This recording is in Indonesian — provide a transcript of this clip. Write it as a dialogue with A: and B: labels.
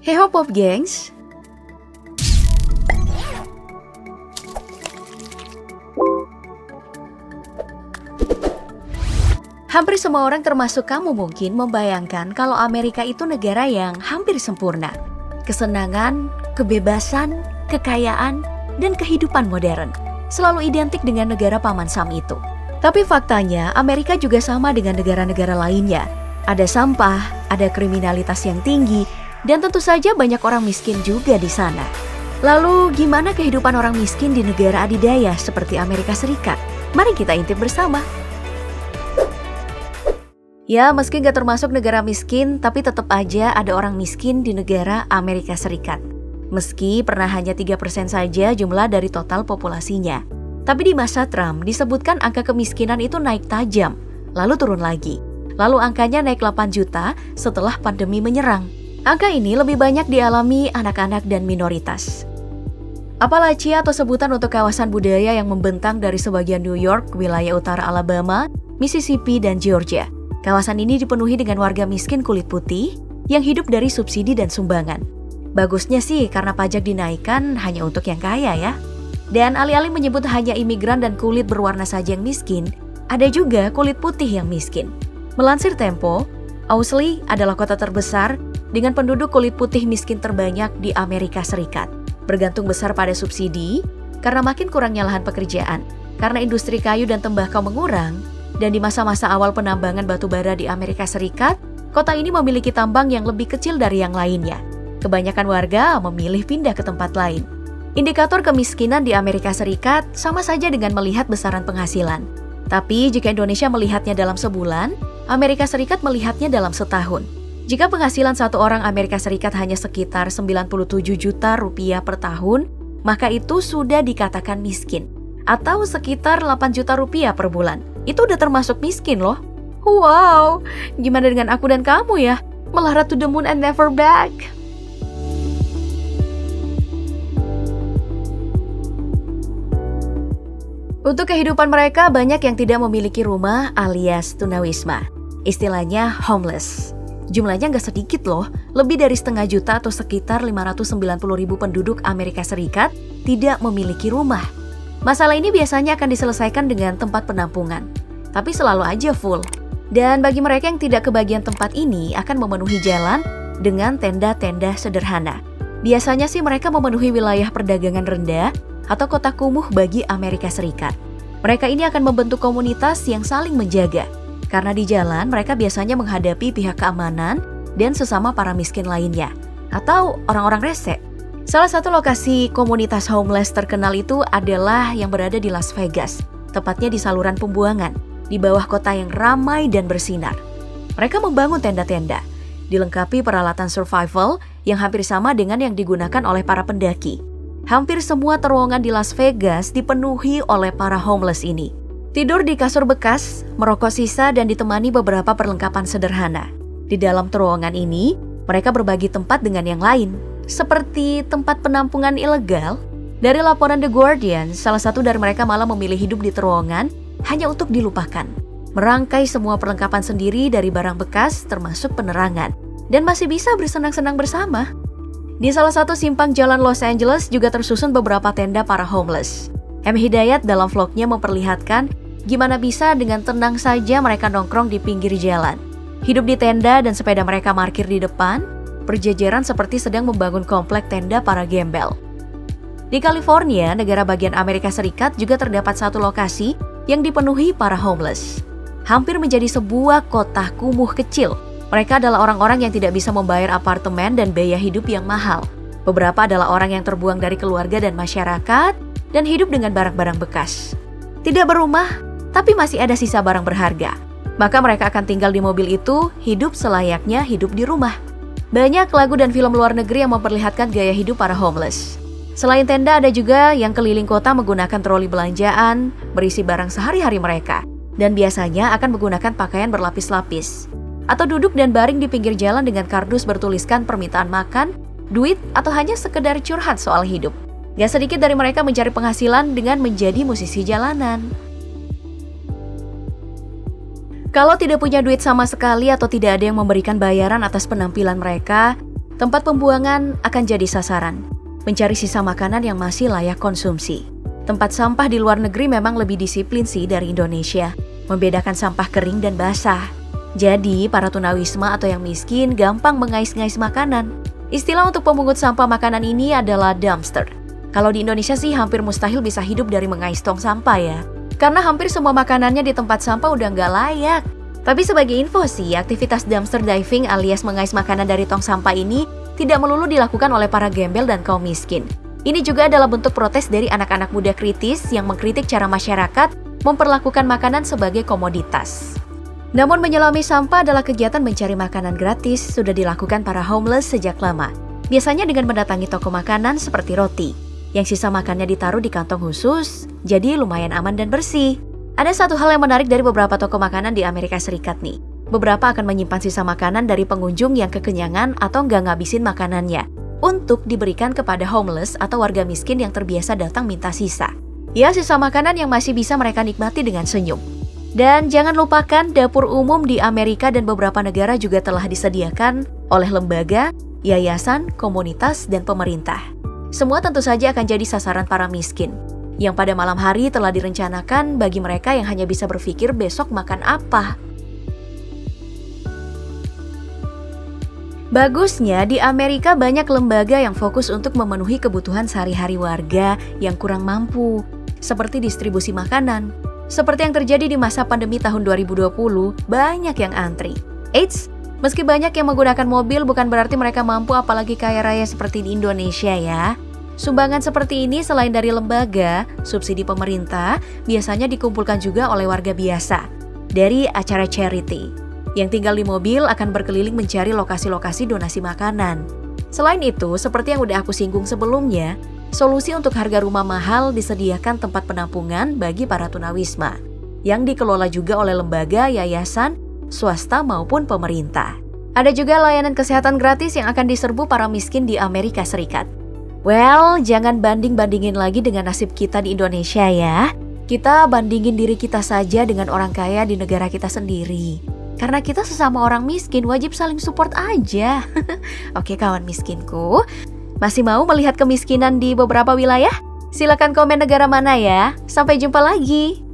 A: Hey Hop Pop gengs. Hampir semua orang termasuk kamu mungkin membayangkan kalau Amerika itu negara yang hampir sempurna. Kesenangan, kebebasan, kekayaan, dan kehidupan modern selalu identik dengan negara Paman Sam itu. Tapi faktanya Amerika juga sama dengan negara-negara lainnya. Ada sampah, ada kriminalitas yang tinggi, dan tentu saja banyak orang miskin juga di sana. Lalu gimana kehidupan orang miskin di negara adidaya seperti Amerika Serikat? Mari kita intip bersama. Ya, meski nggak termasuk negara miskin, tapi tetap aja ada orang miskin di negara Amerika Serikat. Meski pernah hanya 3% saja jumlah dari total populasinya. Tapi di masa Trump disebutkan angka kemiskinan itu naik tajam, lalu turun lagi. Lalu angkanya naik 8 juta setelah pandemi menyerang. Angka ini lebih banyak dialami anak-anak dan minoritas. Apalachia atau sebutan untuk kawasan budaya yang membentang dari sebagian New York, wilayah utara Alabama, Mississippi, dan Georgia. Kawasan ini dipenuhi dengan warga miskin kulit putih yang hidup dari subsidi dan sumbangan. Bagusnya sih karena pajak dinaikkan hanya untuk yang kaya ya. Dan alih-alih menyebut hanya imigran dan kulit berwarna saja yang miskin, ada juga kulit putih yang miskin. Melansir Tempo, Owsley adalah kota terbesar dengan penduduk kulit putih miskin terbanyak di Amerika Serikat. Bergantung besar pada subsidi, karena makin kurangnya lahan pekerjaan, karena industri kayu dan tembakau mengurang, dan di masa-masa awal penambangan batu bara di Amerika Serikat, kota ini memiliki tambang yang lebih kecil dari yang lainnya. Kebanyakan warga memilih pindah ke tempat lain. Indikator kemiskinan di Amerika Serikat sama saja dengan melihat besaran penghasilan. Tapi jika Indonesia melihatnya dalam sebulan, Amerika Serikat melihatnya dalam setahun. Jika penghasilan satu orang Amerika Serikat hanya sekitar 97 juta rupiah per tahun, maka itu sudah dikatakan miskin. Atau sekitar 8 juta rupiah per bulan. Itu udah termasuk miskin loh. Wow, gimana dengan aku dan kamu ya? Melarat to the moon and never back. Untuk kehidupan mereka, banyak yang tidak memiliki rumah alias tunawisma. Istilahnya homeless. Jumlahnya nggak sedikit loh, lebih dari setengah juta atau sekitar 590.000 penduduk Amerika Serikat tidak memiliki rumah. Masalah ini biasanya akan diselesaikan dengan tempat penampungan, tapi selalu aja full. Dan bagi mereka yang tidak kebagian tempat ini akan memenuhi jalan dengan tenda-tenda sederhana. Biasanya sih mereka memenuhi wilayah perdagangan rendah atau kota kumuh bagi Amerika Serikat. Mereka ini akan membentuk komunitas yang saling menjaga. Karena di jalan mereka biasanya menghadapi pihak keamanan dan sesama para miskin lainnya, atau orang-orang rese. Salah satu lokasi komunitas homeless terkenal itu adalah yang berada di Las Vegas, tepatnya di saluran pembuangan, di bawah kota yang ramai dan bersinar. Mereka membangun tenda-tenda, dilengkapi peralatan survival yang hampir sama dengan yang digunakan oleh para pendaki. Hampir semua terowongan di Las Vegas dipenuhi oleh para homeless ini. Tidur di kasur bekas, merokok sisa, dan ditemani beberapa perlengkapan sederhana. Di dalam terowongan ini, mereka berbagi tempat dengan yang lain, seperti tempat penampungan ilegal. Dari laporan The Guardian, salah satu dari mereka malah memilih hidup di terowongan hanya untuk dilupakan. Merangkai semua perlengkapan sendiri dari barang bekas termasuk penerangan, dan masih bisa bersenang-senang bersama. Di salah satu simpang jalan Los Angeles juga tersusun beberapa tenda para homeless. M. Hidayat dalam vlognya memperlihatkan gimana bisa dengan tenang saja mereka nongkrong di pinggir jalan. Hidup di tenda dan sepeda mereka parkir di depan, berjejeran seperti sedang membangun komplek tenda para gembel. Di California, negara bagian Amerika Serikat, juga terdapat satu lokasi yang dipenuhi para homeless. Hampir menjadi sebuah kota kumuh kecil. Mereka adalah orang-orang yang tidak bisa membayar apartemen dan biaya hidup yang mahal. Beberapa adalah orang yang terbuang dari keluarga dan masyarakat dan hidup dengan barang-barang bekas. Tidak berumah, tapi masih ada sisa barang berharga. Maka mereka akan tinggal di mobil itu, hidup selayaknya hidup di rumah. Banyak lagu dan film luar negeri yang memperlihatkan gaya hidup para homeless. Selain tenda, ada juga yang keliling kota menggunakan troli belanjaan, berisi barang sehari-hari mereka. Dan biasanya akan menggunakan pakaian berlapis-lapis. Atau duduk dan baring di pinggir jalan dengan kardus bertuliskan permintaan makan, duit, atau hanya sekedar curhat soal hidup. Gak sedikit dari mereka mencari penghasilan dengan menjadi musisi jalanan. Kalau tidak punya duit sama sekali atau tidak ada yang memberikan bayaran atas penampilan mereka, Tempat pembuangan akan jadi sasaran, mencari sisa makanan yang masih layak konsumsi. Tempat sampah di luar negeri memang lebih disiplin sih dari Indonesia, membedakan sampah kering dan basah. Jadi, para tunawisma atau yang miskin gampang mengais-ngais makanan. Istilah untuk pemungut sampah makanan ini adalah dumpster. Kalau di Indonesia sih hampir mustahil bisa hidup dari mengais tong sampah ya. Karena hampir semua makanannya di tempat sampah udah nggak layak. Tapi sebagai info sih, aktivitas dumpster diving alias mengais makanan dari tong sampah ini tidak melulu dilakukan oleh para gembel dan kaum miskin. Ini juga adalah bentuk protes dari anak-anak muda kritis yang mengkritik cara masyarakat memperlakukan makanan sebagai komoditas. Namun menyelami sampah adalah kegiatan mencari makanan gratis sudah dilakukan para homeless sejak lama. Biasanya dengan mendatangi toko makanan seperti roti, yang sisa makannya ditaruh di kantong khusus, jadi lumayan aman dan bersih. Ada satu hal yang menarik dari beberapa toko makanan di Amerika Serikat nih. Beberapa akan menyimpan sisa makanan dari pengunjung yang kekenyangan atau nggak ngabisin makanannya untuk diberikan kepada homeless atau warga miskin yang terbiasa datang minta sisa. Ya, sisa makanan yang masih bisa mereka nikmati dengan senyum. Dan jangan lupakan dapur umum di Amerika dan beberapa negara juga telah disediakan oleh lembaga, yayasan, komunitas, dan pemerintah. Semua tentu saja akan jadi sasaran para miskin, yang pada malam hari telah direncanakan bagi mereka yang hanya bisa berpikir besok makan apa. Bagusnya di Amerika banyak lembaga yang fokus untuk memenuhi kebutuhan sehari-hari warga yang kurang mampu, seperti distribusi makanan. Seperti yang terjadi di masa pandemi tahun 2020, banyak yang antri. Eits, meski banyak yang menggunakan mobil bukan berarti mereka mampu apalagi kaya raya seperti di Indonesia ya. Sumbangan seperti ini selain dari lembaga, subsidi pemerintah, biasanya dikumpulkan juga oleh warga biasa dari acara charity. Yang tinggal di mobil akan berkeliling mencari lokasi-lokasi donasi makanan. Selain itu, seperti yang udah aku singgung sebelumnya, solusi untuk harga rumah mahal disediakan tempat penampungan bagi para tunawisma, yang dikelola juga oleh lembaga, yayasan, swasta maupun pemerintah. Ada juga layanan kesehatan gratis yang akan diserbu para miskin di Amerika Serikat. Well, jangan banding-bandingin lagi dengan nasib kita di Indonesia ya. Kita bandingin diri kita saja dengan orang kaya di negara kita sendiri. Karena kita sesama orang miskin wajib saling support aja. Oke kawan miskinku, masih mau melihat kemiskinan di beberapa wilayah? Silakan komen negara mana ya. Sampai jumpa lagi.